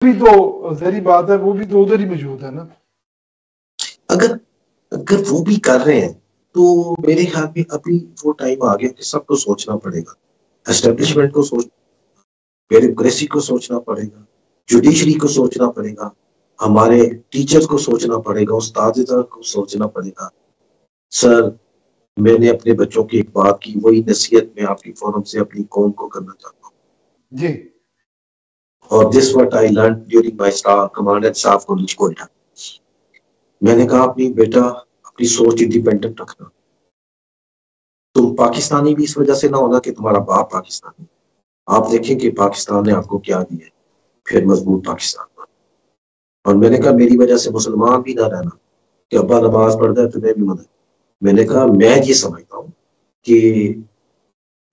भी तो जहरी बात है, वो भी तो उधर ही मौजूद है ना। अगर अगर वो भी कर रहे हैं तो मेरे ख्याल में अभी वो टाइम आ गया कि सबको सोचना पड़ेगा, एस्टेब्लिशमेंट को सोच, ब्यूरोक्रेसी को सोचना पड़ेगा, जुडिशरी को सोचना पड़ेगा, हमारे टीचर्स को सोचना पड़ेगा, उस्ताद को सोचना पड़ेगा। सर, मैंने अपने बच्चों की एक बात की, वही नसीहत मैं आपकी फोरम से अपनी कौम को करना चाहता हूँ जी। और this what I learn during my staff command eight staff college Quetta. मैंने कहा अपनी बेटा अपनी सोच इंडिपेंडेंट रखना। तुम पाकिस्तानी भी इस वजह से ना होना कि तुम्हारा बाप पाकिस्तानी, आप देखें कि पाकिस्तान ने आपको क्या दिया है, फिर मजबूत पाकिस्तान बना। और मैंने कहा मेरी वजह से मुसलमान भी ना रहना कि अब्बा नमाज पढ़ता है तो मैं भी मदद। मैंने कहा मैं ये समझता हूँ कि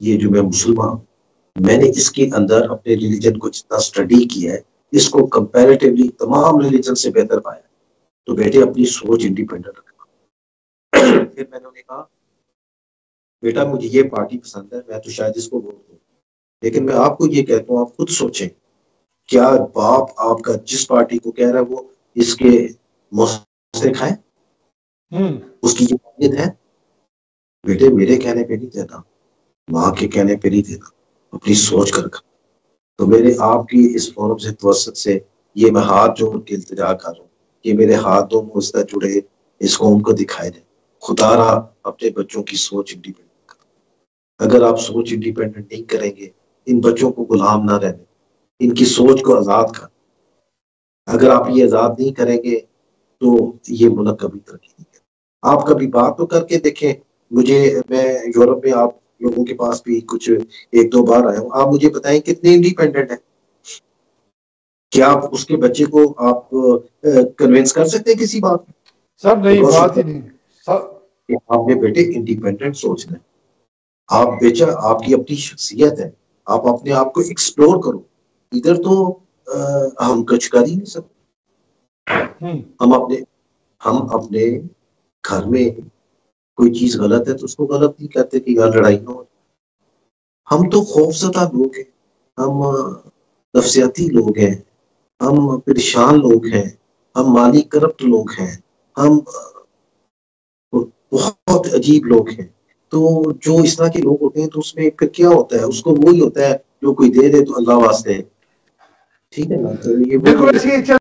ये जो मैं मुसलमान, मैंने इसके अंदर अपने रिलीजन को जितना स्टडी किया है, इसको कंपैरेटिवली तमाम रिलीजन से बेहतर पाया। तो बेटे अपनी सोच इंडिपेंडेंट रखना। फिर मैंने उन्हें कहा बेटा मुझे ये पार्टी पसंद है, मैं तो शायद इसको वोट दूं, लेकिन मैं आपको ये कहता हूँ आप खुद सोचें, क्या बाप आपका जिस पार्टी को कह रहा है वो इसके मौसे खाए, उसकी ये नीयत है? बेटे मेरे कहने पे नहीं देना, माँ के कहने पे नहीं देना, अपनी सोच कर रखना। तो मेरे आपकी इस फोरम से तवसत से ये मैं हाथ जोड़ के इल्तिजा कर रहा हूँ कि मेरे हाथ दो मुझसे जुड़े इस कौम को दिखाई दे, खुदारा अपने बच्चों की सोच इंडिपेंडेंट करो। अगर आप सोच इंडिपेंडेंट नहीं करेंगे, इन बच्चों को गुलाम ना रहने, इनकी सोच को आजाद कर। अगर आप ये आजाद नहीं करेंगे तो ये मुल्क कभी तरक्की नहीं करेगा। आप कभी बात तो करके देखें। मुझे, मैं यूरोप में आप लोगों के पास भी कुछ एक दो बार आया हूँ, आप मुझे बताएं कितने इंडिपेंडेंट है? क्या आप उसके बच्चे को आप कन्विंस कर सकते हैं किसी बात में? सब नहीं, बात ही नहीं सब। आपने बेटे इंडिपेंडेंट सोचना है, आप बेचा आपकी अपनी शख्सियत है, आप अपने आप को एक्सप्लोर करो। इधर तो हम कुछ कर ही नहीं सकते। हम अपने घर में कोई चीज गलत है तो उसको गलत नहीं कहते कि यार लड़ाई ना हो। हम तो खौफजदा लोग हैं, हम नफसियाती लोग हैं, हम परेशान लोग हैं, हम माली करप्ट लोग हैं, हम बहुत अजीब लोग हैं। तो जो इस तरह के लोग होते हैं तो उसमें फिर क्या होता है, उसको वही होता है जो कोई दे दे तो अल्लाह वास्ते, ठीक है ना। तो ये देखो